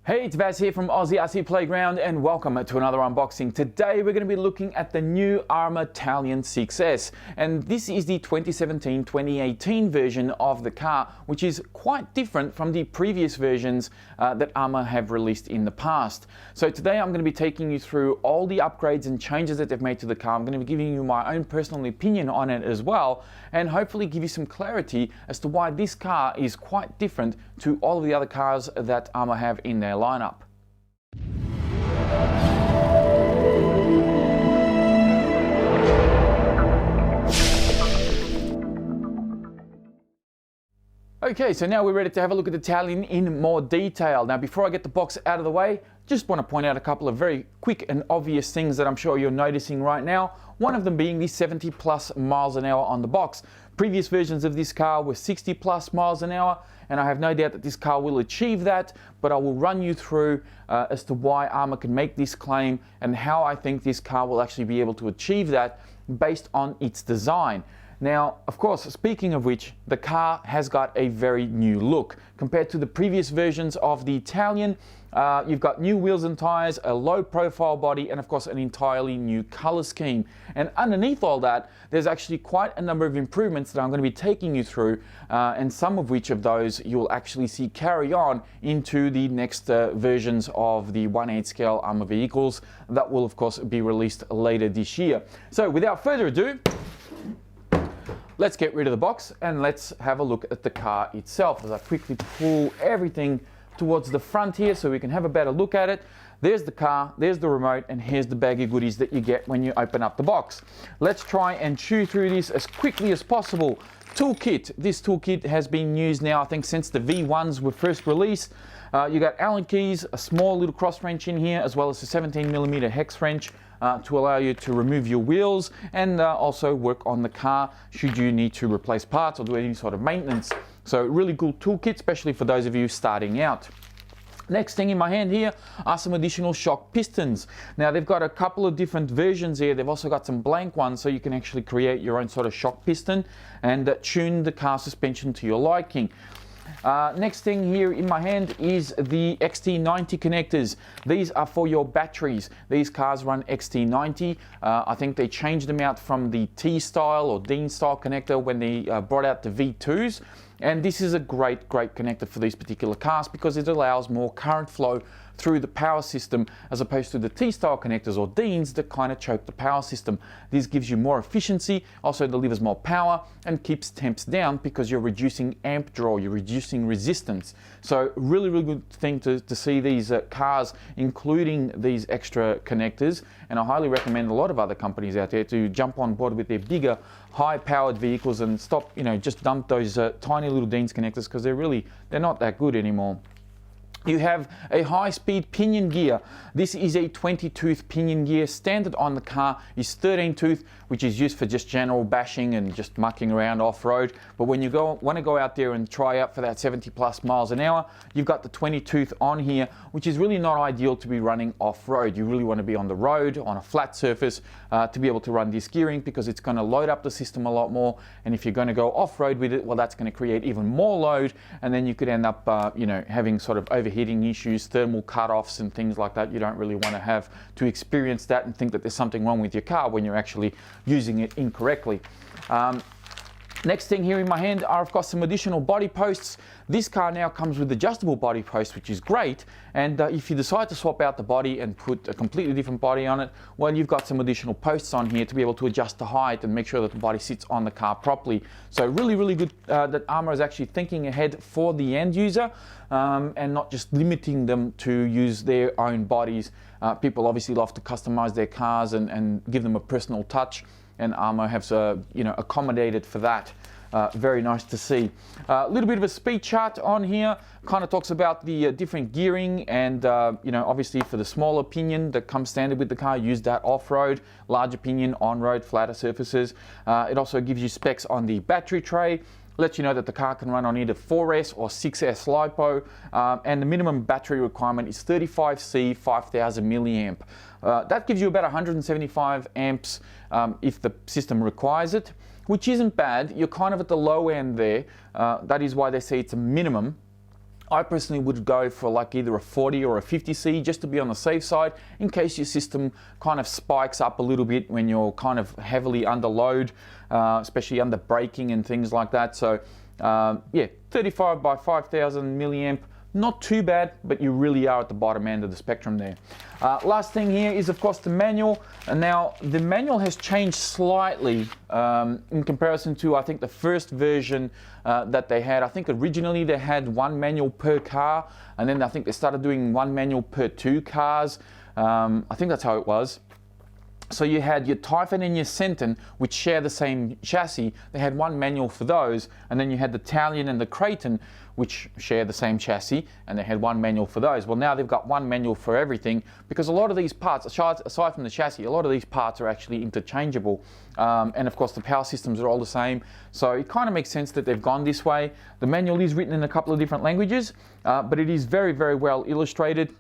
Hey, it's Vaz here from Aussie RC Playground and welcome to another unboxing. Today we're going to be looking at the new ARRMA Talion 6S, and this is the 2017-2018 version of the car, which is quite different from the previous versions that ARRMA have released in the past. So today I'm going to be taking you through all the upgrades and changes that they've made to the car. I'm going to be giving you my own personal opinion on it as well, and hopefully give you some clarity as to why this car is quite different to all of the other cars that ARRMA have in their lineup. Okay, so now we're ready to have a look at the Talion in more detail. Now, before I get the box out of the way, just want to point out a couple of very quick and obvious things that I'm sure you're noticing right now. One of them being the 70 plus miles an hour on the box. Previous versions of this car were 60 plus miles an hour, and I have no doubt that this car will achieve that, but I will run you through as to why ARRMA can make this claim and how I think this car will actually be able to achieve that based on its design. Now, of course, speaking of which, the car has got a very new look. Compared to the previous versions of the Talion, you've got new wheels and tyres, a low profile body, and of course an entirely new colour scheme. And underneath all that, there's actually quite a number of improvements that I'm going to be taking you through, and some of which of those you'll actually see carry on into the next versions of the 1/8 scale ARRMA vehicles that will of course be released later this year. So without further ado, let's get rid of the box and let's have a look at the car itself as I quickly pull everything towards the front here so we can have a better look at it. There's the car, there's the remote, and here's the bag of goodies that you get when you open up the box. Let's try and chew through this as quickly as possible. Toolkit. This toolkit has been used now, I think, since the V1s were first released. You got Allen keys, a small little cross wrench in here, as well as a 17mm hex wrench to allow you to remove your wheels and also work on the car should you need to replace parts or do any sort of maintenance. So really cool toolkit, especially for those of you starting out. Next thing in my hand here are some additional shock pistons. Now they've got a couple of different versions here. They've also got some blank ones so you can actually create your own sort of shock piston and tune the car suspension to your liking. Next thing here in my hand is the XT90 connectors. These are for your batteries. These cars run XT90. I think they changed them out from the T-style or Dean style connector when they brought out the V2s. And this is a great connector for these particular cars because it allows more current flow through the power system as opposed to the T-style connectors or Deans that kind of choke the power system. This gives you more efficiency, also delivers more power and keeps temps down because you're reducing amp draw, you're reducing resistance. So really good thing to see these cars including these extra connectors, and I highly recommend a lot of other companies out there to jump on board with their bigger high-powered vehicles and stop, just dump those tiny little Deans connectors because they're not that good anymore. You have a high-speed pinion gear. This is a 20-tooth pinion gear. Standard on the car is 13-tooth, which is used for just general bashing and just mucking around off-road. But when you want to go out there and try out for that 70 plus miles an hour, you've got the 20-tooth on here, which is really not ideal to be running off-road. You really want to be on the road, on a flat surface, to be able to run this gearing because it's going to load up the system a lot more. And if you're going to go off-road with it, well, that's going to create even more load, and then you could end up, having sort of overheating issues, thermal cutoffs and things like that. You don't really want to have to experience that and think that there's something wrong with your car when you're actually using it incorrectly. Next thing here in my hand are, of course, some additional body posts. This car now comes with adjustable body posts, which is great. And if you decide to swap out the body and put a completely different body on it, well, you've got some additional posts on here to be able to adjust the height and make sure that the body sits on the car properly. So really good that ARRMA is actually thinking ahead for the end user and not just limiting them to use their own bodies. People obviously love to customize their cars and give them a personal touch, and ARRMA has accommodated for that. Very nice to see. A little bit of a speed chart on here, kind of talks about the different gearing and obviously for the smaller pinion that comes standard with the car, use that off-road, larger pinion on-road, flatter surfaces. It also gives you specs on the battery tray, lets you know that the car can run on either 4S or 6S LiPo, and the minimum battery requirement is 35C 5000 milliamp. That gives you about 175 amps if the system requires it, which isn't bad. You're kind of at the low end there. That is why they say it's a minimum. I personally would go for like either a 40 or a 50C just to be on the safe side in case your system kind of spikes up a little bit when you're kind of heavily under load, especially under braking and things like that. So yeah, 35 by 5000 milliamp. Not too bad, but you really are at the bottom end of the spectrum there. Last thing here is, of course, the manual. And now the manual has changed slightly in comparison to, I think, the first version that they had. I think originally they had one manual per car, and then I think they started doing one manual per 2 cars. I think that's how it was. So you had your Typhon and your Centon, which share the same chassis. They had one manual for those, and then you had the Talion and the Kraton, which share the same chassis, and they had one manual for those. Well, now they've got one manual for everything, because a lot of these parts, aside from the chassis, a lot of these parts are actually interchangeable. And of course the power systems are all the same. So it kind of makes sense that they've gone this way. The manual is written in a couple of different languages, but it is very, very well illustrated.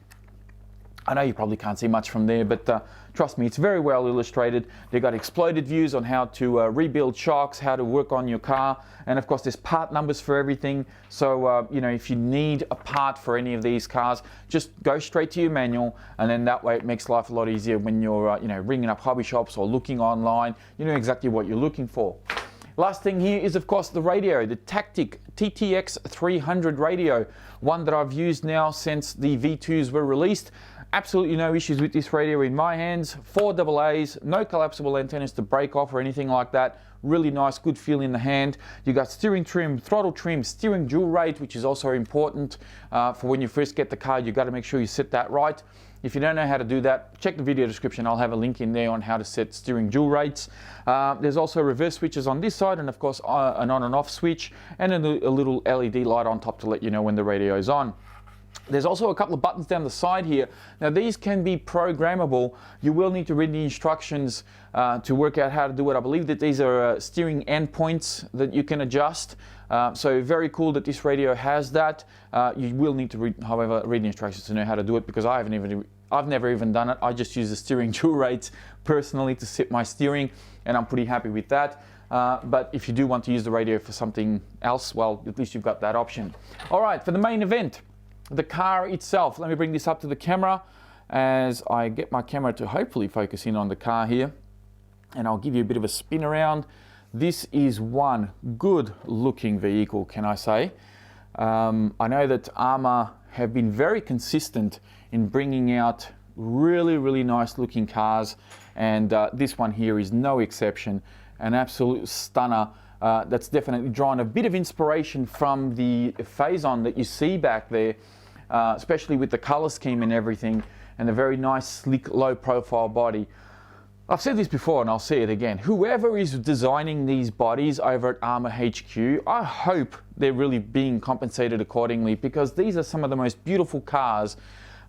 I know you probably can't see much from there, but trust me, it's very well illustrated. They've got exploded views on how to rebuild shocks, how to work on your car, and of course there's part numbers for everything. So you know, if you need a part for any of these cars, just go straight to your manual, and then that way it makes life a lot easier when you're you know, ringing up hobby shops or looking online. You know exactly what you're looking for. Last thing here is, of course, the radio, the Tactic TTX 300 radio, one that I've used now since the V2s were released. Absolutely no issues with this radio in my hands. 4 AA's, no collapsible antennas to break off or anything like that. Really nice, good feel in the hand. You got steering trim, throttle trim, steering dual rate, which is also important for when you first get the car. You got to make sure you set that right. If you don't know how to do that, check the video description. I'll have a link in there on how to set steering dual rates. There's also reverse switches on this side, and of course an on and off switch, and a little LED light on top to let you know when the radio is on. There's also a couple of buttons down the side here. Now these can be programmable. You will need to read the instructions to work out how to do it. I believe that these are steering endpoints that you can adjust. So very cool that this radio has that. You will need to read the instructions to know how to do it, because I've never even done it. I just use the steering dual rates personally to set my steering, and I'm pretty happy with that. But if you do want to use the radio for something else, well, at least you've got that option. All right, for the main event, the car itself. Let me bring this up to the camera as I get my camera to hopefully focus in on the car here, and I'll give you a bit of a spin around. This is one good looking vehicle, can I say. I know that ARRMA have been very consistent in bringing out really, really nice looking cars, and this one here is no exception. An absolute stunner. That's definitely drawn a bit of inspiration from the Phazon that you see back there, especially with the color scheme and everything, and the very nice, slick, low profile body. I've said this before and I'll say it again. Whoever is designing these bodies over at ARRMA HQ, I hope they're really being compensated accordingly, because these are some of the most beautiful cars,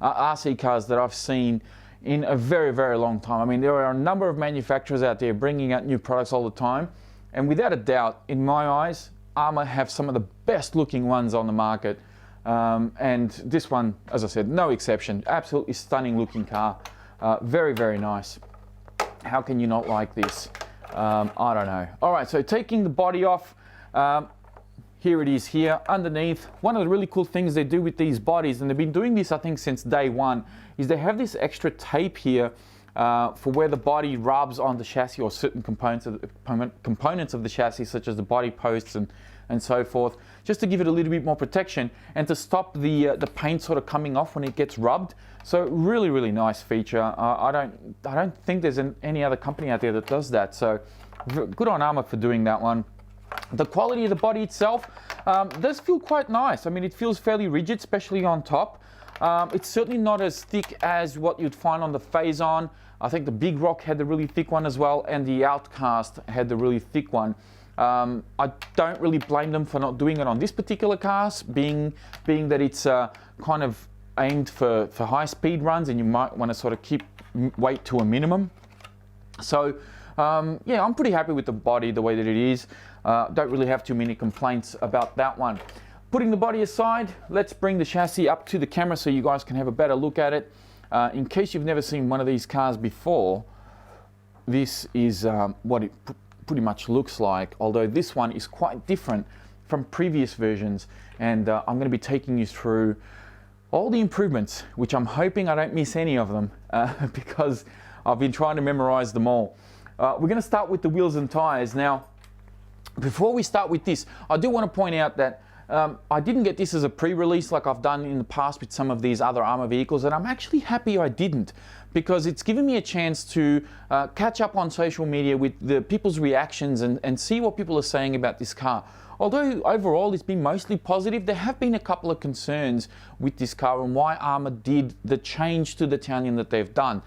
RC cars, that I've seen in a very, very long time. I mean, there are a number of manufacturers out there bringing out new products all the time. And without a doubt, in my eyes, ARRMA have some of the best looking ones on the market. And this one, as I said, no exception. Absolutely stunning looking car. Very, very nice. How can you not like this? I don't know. All right, so taking the body off, here it is here underneath. One of the really cool things they do with these bodies, and they've been doing this I think since day one, is they have this extra tape here for where the body rubs on the chassis, or certain components of the chassis, such as the body posts and so forth, just to give it a little bit more protection and to stop the paint sort of coming off when it gets rubbed. So really, really nice feature. I don't think there's any other company out there that does that. So good on ARRMA for doing that one. The quality of the body itself does feel quite nice. I mean, it feels fairly rigid, especially on top. It's certainly not as thick as what you'd find on the Phazon. I think the Big Rock had the really thick one as well, and the Outcast had the really thick one. I don't really blame them for not doing it on this particular car, being that it's kind of aimed for high speed runs, and you might want to sort of keep weight to a minimum. So yeah, I'm pretty happy with the body the way that it is. Don't really have too many complaints about that one. Putting the body aside, let's bring the chassis up to the camera so you guys can have a better look at it. In case you've never seen one of these cars before, this is what it pretty much looks like, although this one is quite different. from previous versions, and I'm going to be taking you through all the improvements, which I'm hoping I don't miss any of them because I've been trying to memorize them all. We're going to start with the wheels and tires. Now, before we start with this, I do want to point out that I didn't get this as a pre-release like I've done in the past with some of these other ARRMA vehicles, and I'm actually happy I didn't, because it's given me a chance to catch up on social media with the people's reactions and see what people are saying about this car. Although overall it's been mostly positive, there have been a couple of concerns with this car and why ARRMA did the change to the Talion that they've done.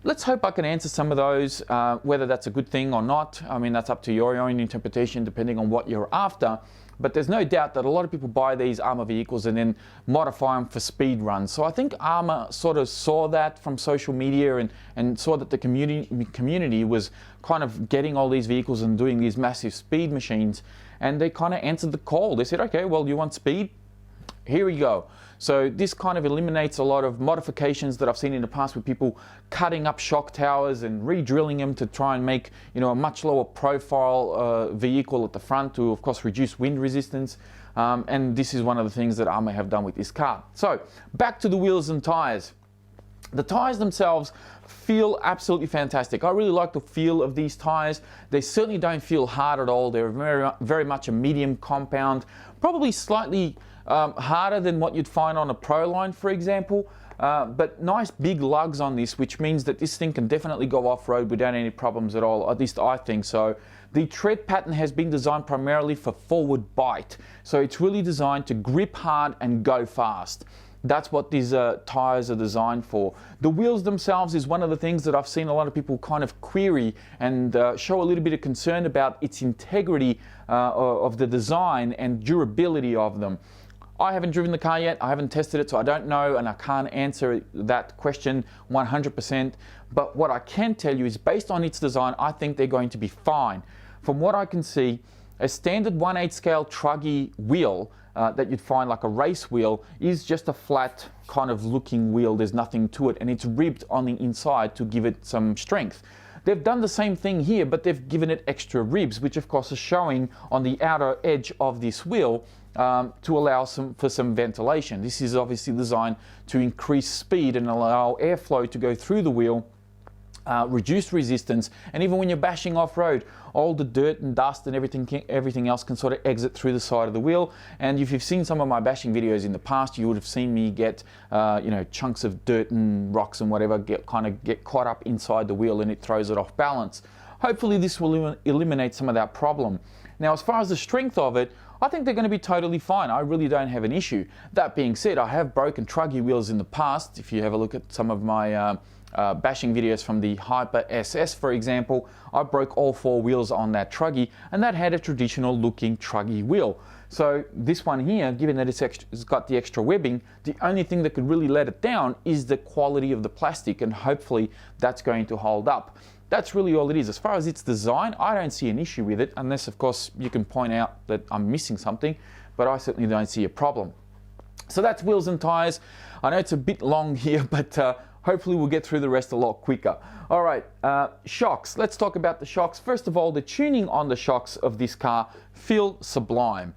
Let's hope I can answer some of those, whether that's a good thing or not. I mean, that's up to your own interpretation depending on what you're after. But there's no doubt that a lot of people buy these ARRMA vehicles and then modify them for speed runs. So I think ARRMA sort of saw that from social media and saw that the community was kind of getting all these vehicles and doing these massive speed machines. And they kind of answered the call. They said, okay, well, you want speed? Here we go. So this kind of eliminates a lot of modifications that I've seen in the past with people cutting up shock towers and re-drilling them to try and make, you know, a much lower profile vehicle at the front to, of course, reduce wind resistance. And this is one of the things that ARRMA have done with this car. So back to the wheels and tires. The tires themselves feel absolutely fantastic. I really like the feel of these tires. They certainly don't feel hard at all. They're very much a medium compound, probably slightly harder than what you'd find on a Pro line, for example, but nice big lugs on this, which means that this thing can definitely go off-road without any problems at all, at least I think so. The tread pattern has been designed primarily for forward bite, so it's really designed to grip hard and go fast. That's what these tires are designed for. The wheels themselves is one of the things that I've seen a lot of people kind of query and show a little bit of concern about its integrity of the design and durability of them. I haven't driven the car yet, I haven't tested it, so I don't know and I can't answer that question 100%. But what I can tell you is based on its design, I think they're going to be fine. From what I can see, a standard 1/8 scale truggy wheel that you'd find like a race wheel is just a flat kind of looking wheel. There's nothing to it and it's ribbed on the inside to give it some strength. They've done the same thing here, but they've given it extra ribs, which of course is showing on the outer edge of this wheel to allow for some ventilation. This is obviously designed to increase speed and allow airflow to go through the wheel, reduce resistance, and even when you're bashing off-road, all the dirt and dust and everything else can sort of exit through the side of the wheel. And if you've seen some of my bashing videos in the past, you would have seen me get you know, chunks of dirt and rocks and whatever get caught up inside the wheel and it throws it off balance. Hopefully this will eliminate some of that problem. Now, as far as the strength of it, I think they're going to be totally fine. I really don't have an issue. That being said, I have broken truggy wheels in the past. If you have a look at some of my bashing videos from the Hyper SS, for example, I broke all 4 wheels on that truggy, and that had a traditional looking truggy wheel. So this one here, given that it's got the extra webbing, the only thing that could really let it down is the quality of the plastic, and hopefully that's going to hold up. That's really all it is. As far as its design, I don't see an issue with it, unless of course you can point out that I'm missing something, but I certainly don't see a problem. So that's wheels and tires. I know it's a bit long here, but hopefully we'll get through the rest a lot quicker. All right, shocks. Let's talk about the shocks. First of all, the tuning on the shocks of this car feel sublime.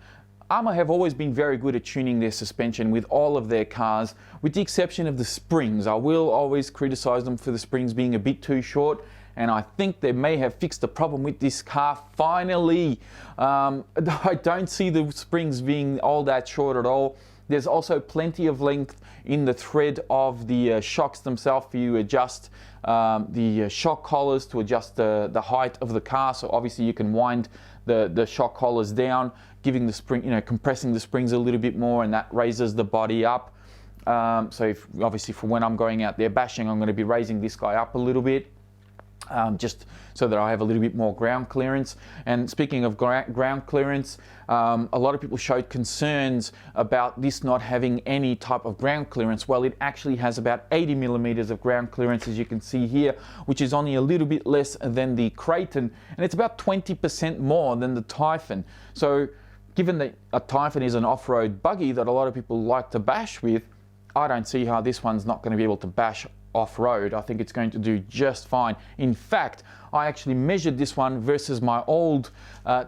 ARRMA have always been very good at tuning their suspension with all of their cars, with the exception of the springs. I will always criticize them for the springs being a bit too short, and I think they may have fixed the problem with this car finally. I don't see the springs being all that short at all. There's also plenty of length in the thread of the shocks themselves for you to adjust the shock collars to adjust the height of the car. So obviously you can wind the shock collars down, giving the spring, you know, compressing the springs a little bit more, and that raises the body up. So obviously for when I'm going out there bashing, I'm going to be raising this guy up a little bit. Just so that I have a little bit more ground clearance. And speaking of ground clearance, a lot of people showed concerns about this not having any type of ground clearance. Well, it actually has about 80 millimeters of ground clearance, as you can see here, which is only a little bit less than the Kraton, and it's about 20% more than the Typhon. So given that a Typhon is an off-road buggy that a lot of people like to bash with, I don't see how this one's not going to be able to bash off-road. I think it's going to do just fine. In fact, I actually measured this one versus my old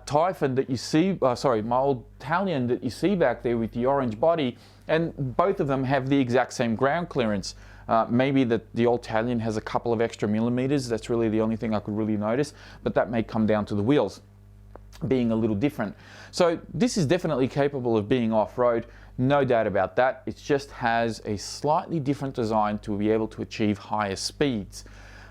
Typhon that you see, my old Talion that you see back there with the orange body, and both of them have the exact same ground clearance. Maybe the old Talion has a couple of extra millimeters. That's really the only thing I could really notice, but that may come down to the wheels being a little different. So this is definitely capable of being off-road, no doubt about that. It just has a slightly different design to be able to achieve higher speeds.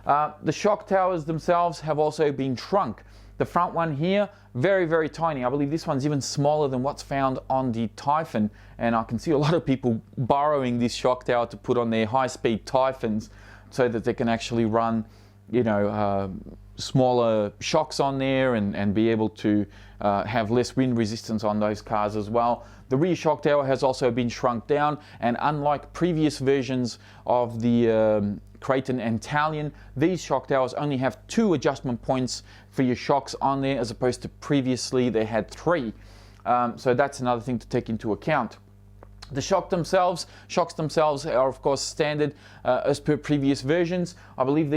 The shock towers themselves have also been shrunk. The front one here, very, very tiny. I believe this one's even smaller than what's found on the Typhon, and I can see a lot of people borrowing this shock tower to put on their high-speed Typhons so that they can actually run, you know, smaller shocks on there and be able to have less wind resistance on those cars as well. The rear shock tower has also been shrunk down, and unlike previous versions of the Kraton and Talion, these shock towers only have 2 adjustment points for your shocks on there, as opposed to previously they had 3. So that's another thing to take into account. The shocks themselves are of course standard as per previous versions. I believe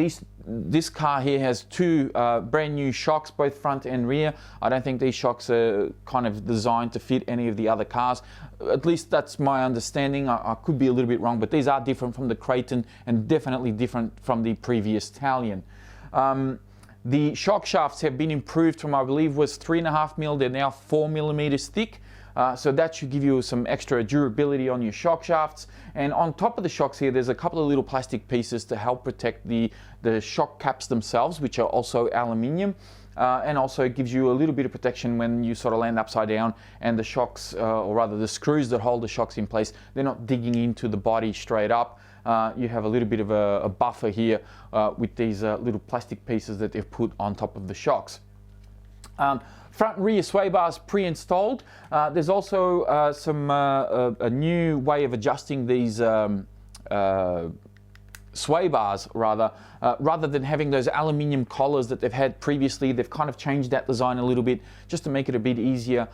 this car here has 2 brand new shocks, both front and rear. I don't think these shocks are kind of designed to fit any of the other cars. At least that's my understanding. I could be a little bit wrong, but these are different from the Kraton and definitely different from the previous Talion. The shock shafts have been improved from, I believe, was 3.5mm. They're now 4mm thick. So that should give you some extra durability on your shock shafts. And on top of the shocks here, there's a couple of little plastic pieces to help protect the shock caps themselves, which are also aluminium. And also gives you a little bit of protection when you sort of land upside down and the shocks, or rather the screws that hold the shocks in place, they're not digging into the body straight up. You have a little bit of a buffer here with these little plastic pieces that they've put on top of the shocks. Front and rear sway bars pre-installed. There's also a new way of adjusting these sway bars, rather than having those aluminium collars that they've had previously. They've kind of changed that design a little bit just to make it a bit easier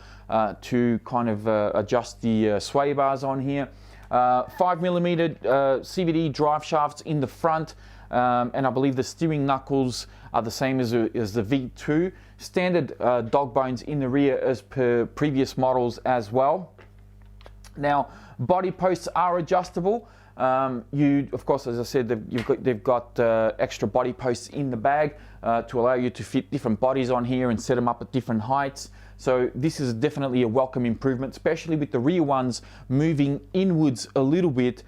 to kind of adjust the sway bars on here. 5mm CVD drive shafts in the front, and I believe the steering knuckles are the same as the V2. Standard dog bones in the rear as per previous models as well. Now, body posts are adjustable. Of course, as I said, they've got extra body posts in the bag to allow you to fit different bodies on here and set them up at different heights. So this is definitely a welcome improvement, especially with the rear ones moving inwards a little bit.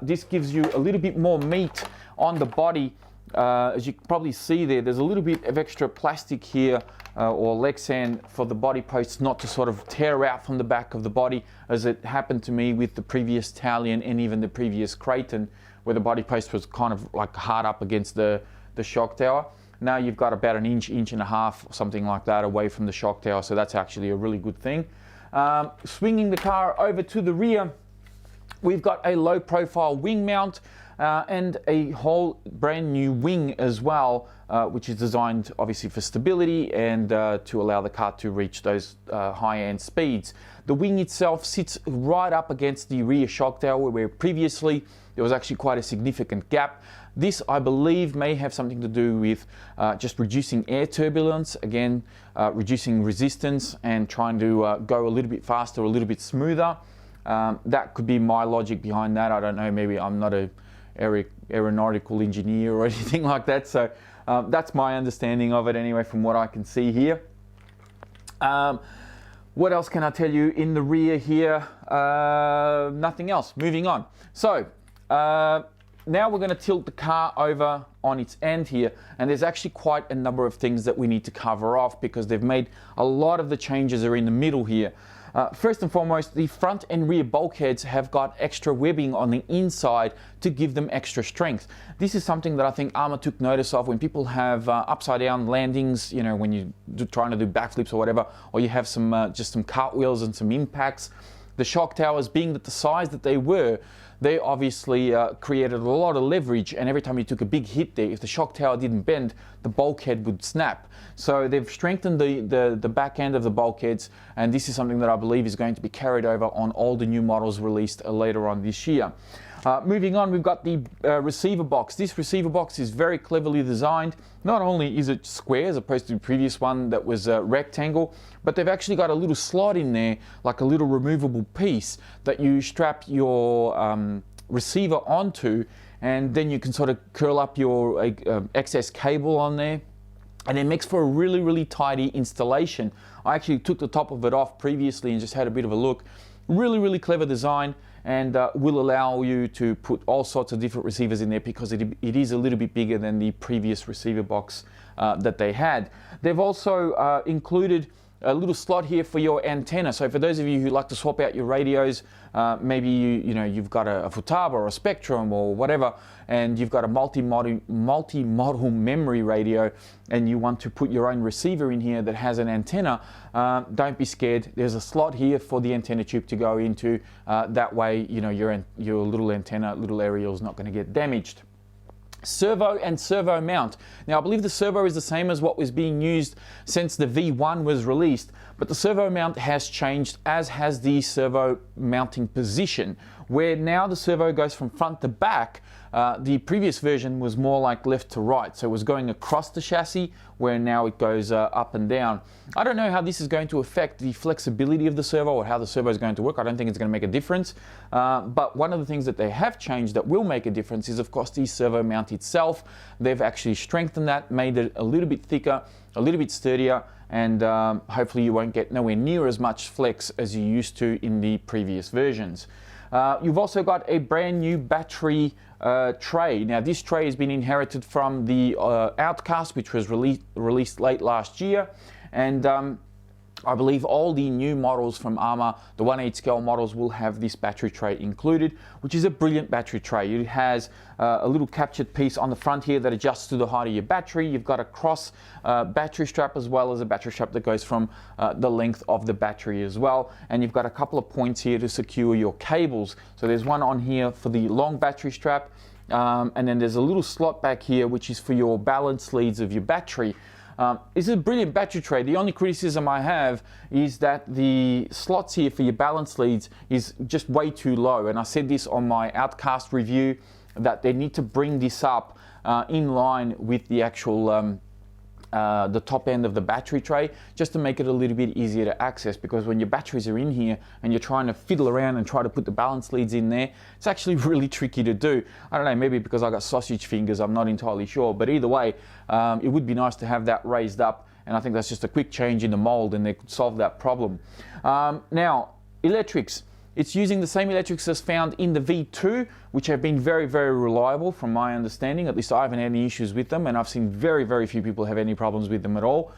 This gives you a little bit more meat on the body. As you can probably see there's a little bit of extra plastic here or Lexan for the body posts not to sort of tear out from the back of the body, as it happened to me with the previous Talion and even the previous Kraton, where the body post was kind of like hard up against the shock tower. Now you've got about an inch and a half, something like that, away from the shock tower, so that's actually a really good thing. Swinging the car over to the rear, we've got a low profile wing mount and a whole brand new wing as well, which is designed obviously for stability and to allow the car to reach those high-end speeds. The wing itself sits right up against the rear shock tower, where previously there was actually quite a significant gap. This, I believe, may have something to do with just reducing air turbulence, again, reducing resistance and trying to go a little bit faster, a little bit smoother. That could be my logic behind that. I don't know, maybe I'm not a aeronautical engineer or anything like that, so that's my understanding of it anyway, from what I can see here. What else can I tell you in the rear here? Nothing else. Moving on. So now we're going to tilt the car over on its end here, and there's actually quite a number of things that we need to cover off, because they've made a lot of the changes are in the middle here. First and foremost, the front and rear bulkheads have got extra webbing on the inside to give them extra strength. This is something that I think ARRMA took notice of when people have upside down landings, you know, when you're trying to do backflips or whatever, or you have some just some cartwheels and some impacts. The shock towers, being that the size that they were, they obviously created a lot of leverage, and every time you took a big hit there, if the shock tower didn't bend, the bulkhead would snap. So they've strengthened the back end of the bulkheads, and this is something that I believe is going to be carried over on all the new models released later on this year. Moving on, we've got the receiver box. This receiver box is very cleverly designed. Not only is it square as opposed to the previous one that was rectangle, but they've actually got a little slot in there, like a little removable piece that you strap your receiver onto, and then you can sort of curl up your excess cable on there, and it makes for a really, really tidy installation. I actually took the top of it off previously and just had a bit of a look. Really, really clever design, and will allow you to put all sorts of different receivers in there because it is a little bit bigger than the previous receiver box that they had. They've also included a little slot here for your antenna. So for those of you who like to swap out your radios, maybe you've got a Futaba or a Spectrum or whatever, and you've got a multi-model memory radio, and you want to put your own receiver in here that has an antenna, don't be scared. There's a slot here for the antenna tube to go into. That way, your little antenna, little aerial is not going to get damaged. Servo and servo mount. Now I believe the servo is the same as what was being used since the V1 was released, but the servo mount has changed, as has the servo mounting position, where now the servo goes from front to back. The previous version was more like left to right, so it was going across the chassis, where now it goes up and down. I don't know how this is going to affect the flexibility of the servo or how the servo is going to work. I don't think it's going to make a difference, but one of the things that they have changed that will make a difference is, of course, the servo mount itself. They've actually strengthened that, made it a little bit thicker, a little bit sturdier, and hopefully you won't get nowhere near as much flex as you used to in the previous versions. You've also got a brand new battery tray. Now this tray has been inherited from the Outcast, which was released late last year, and I believe all the new models from ARRMA, the 1/8 scale models, will have this battery tray included, which is a brilliant battery tray. It has a little captured piece on the front here that adjusts to the height of your battery. You've got a cross battery strap, as well as a battery strap that goes from the length of the battery as well. And you've got a couple of points here to secure your cables. So there's one on here for the long battery strap, and then there's a little slot back here which is for your balance leads of your battery. It's a brilliant battery tray. The only criticism I have is that the slots here for your balance leads is just way too low, and I said this on my Outcast review, that they need to bring this up in line with the actual the top end of the battery tray, just to make it a little bit easier to access, because when your batteries are in here and you're trying to fiddle around and try to put the balance leads in there, it's actually really tricky to do. I don't know, maybe because I got sausage fingers, I'm not entirely sure, but either way, it would be nice to have that raised up, and I think that's just a quick change in the mold and they could solve that problem. Now, electrics. It's using the same electrics as found in the V2, which have been very, very reliable from my understanding. At least I haven't had any issues with them, and I've seen very, very few people have any problems with them at all.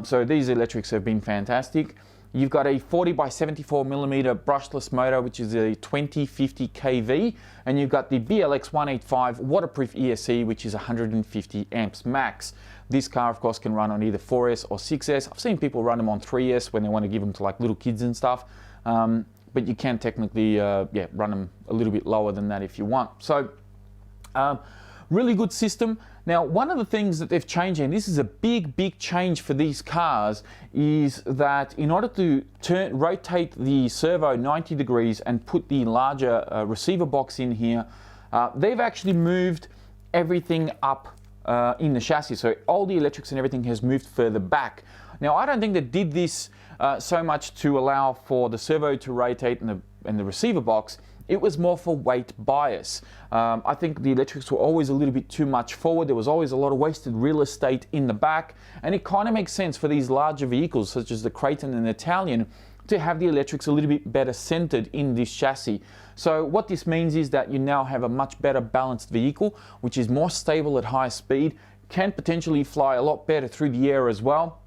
So these electrics have been fantastic. You've got a 40 by 74 millimeter brushless motor, which is a 2050 kV, and you've got the BLX 185 waterproof ESC, which is 150 amps max. This car, of course, can run on either 4S or 6S. I've seen people run them on 3S when they want to give them to like little kids and stuff. But you can technically run them a little bit lower than that if you want. So really good system. Now, one of the things that they've changed, and this is a big, big change for these cars, is that in order to rotate the servo 90 degrees and put the larger receiver box in here, they've actually moved everything up in the chassis. So all the electrics and everything has moved further back. Now, I don't think they did this so much to allow for the servo to rotate and the receiver box. It was more for weight bias. I think the electrics were always a little bit too much forward. There was always a lot of wasted real estate in the back, and it kind of makes sense for these larger vehicles such as the Kraton and the Talion to have the electrics a little bit better centered in this chassis. So what this means is that you now have a much better balanced vehicle, which is more stable at high speed, can potentially fly a lot better through the air as well.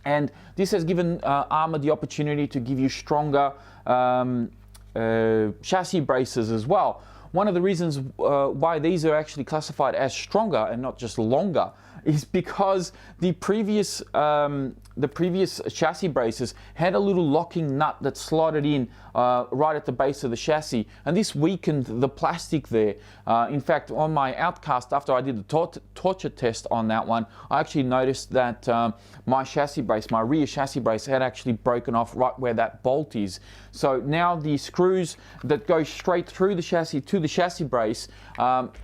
And this has given ARRMA the opportunity to give you stronger chassis braces as well. One of the reasons why these are actually classified as stronger and not just longer is because the previous chassis braces had a little locking nut that slotted in right at the base of the chassis, and this weakened the plastic there. In fact, on my outcast, after I did the torture test on that one, I actually noticed that my chassis brace, my rear chassis brace, had actually broken off right where that bolt is. So now the screws that go straight through the chassis to the chassis brace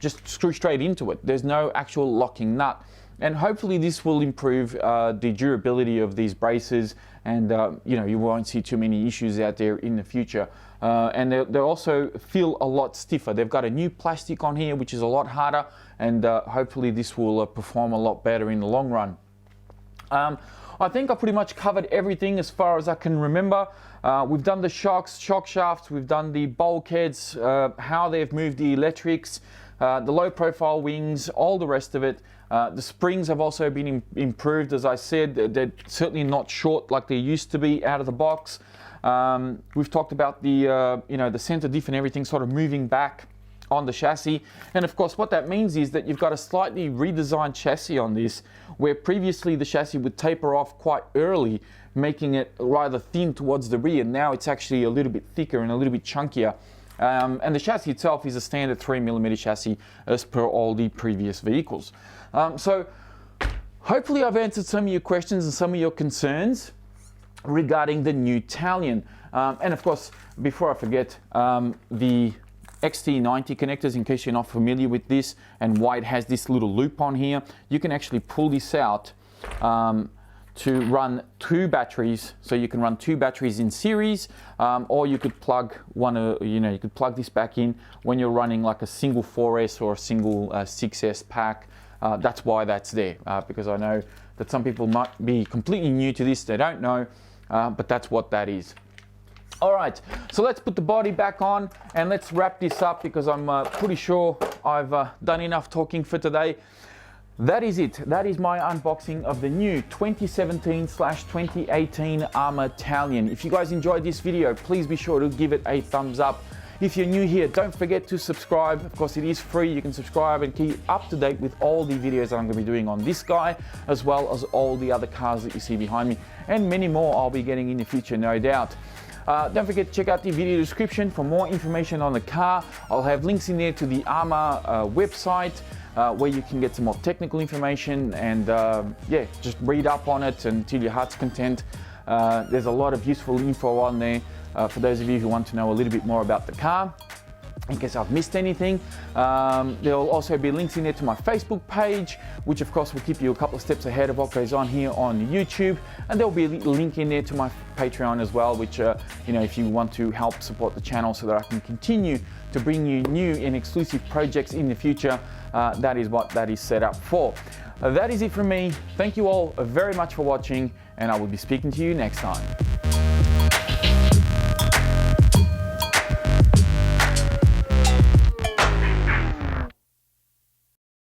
just screw straight into it. There's no actual locking nut. And hopefully this will improve the durability of these braces, and you know, you won't see too many issues out there in the future. And they also feel a lot stiffer. They've got a new plastic on here which is a lot harder, and hopefully this will perform a lot better in the long run. I think I pretty much covered everything as far as I can remember. We've done the shocks, shock shafts, we've done the bulkheads, how they've moved the electrics, the low profile wings, all the rest of it. The springs have also been improved, as I said. They're certainly not short like they used to be out of the box. We've talked about the you know, the center diff and everything sort of moving back on the chassis, and of course what that means is that you've got a slightly redesigned chassis on this, where previously the chassis would taper off quite early, making it rather thin towards the rear. Now it's actually a little bit thicker and a little bit chunkier. And the chassis itself is a standard 3mm chassis as per all the previous vehicles. So hopefully I've answered some of your questions and some of your concerns regarding the new Talion. And of course, before I forget, the XT90 connectors, in case you're not familiar with this and why it has this little loop on here, you can actually pull this out to run 2 batteries. So you can run 2 batteries in series, or you could plug you could plug this back in when you're running like a single 4S or a single 6S pack. That's why that's there, because I know that some people might be completely new to this, they don't know, but that's what that is. All right, so let's put the body back on and let's wrap this up, because I'm pretty sure I've done enough talking for today. That is it. That is my unboxing of the new 2017/2018 ARRMA Talion. If you guys enjoyed this video, please be sure to give it a thumbs up. If you're new here, don't forget to subscribe. Of course, it is free. You can subscribe and keep up to date with all the videos that I'm going to be doing on this guy, as well as all the other cars that you see behind me, and many more I'll be getting in the future, no doubt. Don't forget to check out the video description for more information on the car. I'll have links in there to the ARRMA website, where you can get some more technical information, and yeah, just read up on it until your heart's content. There's a lot of useful info on there for those of you who want to know a little bit more about the car, in case I've missed anything. There will also be links in there to my Facebook page, which of course will keep you a couple of steps ahead of what goes on here on YouTube. And there will be a link in there to my Patreon as well, which you know, if you want to help support the channel so that I can continue to bring you new and exclusive projects in the future, that is what that is set up for. That is it from me. Thank you all very much for watching, and I will be speaking to you next time.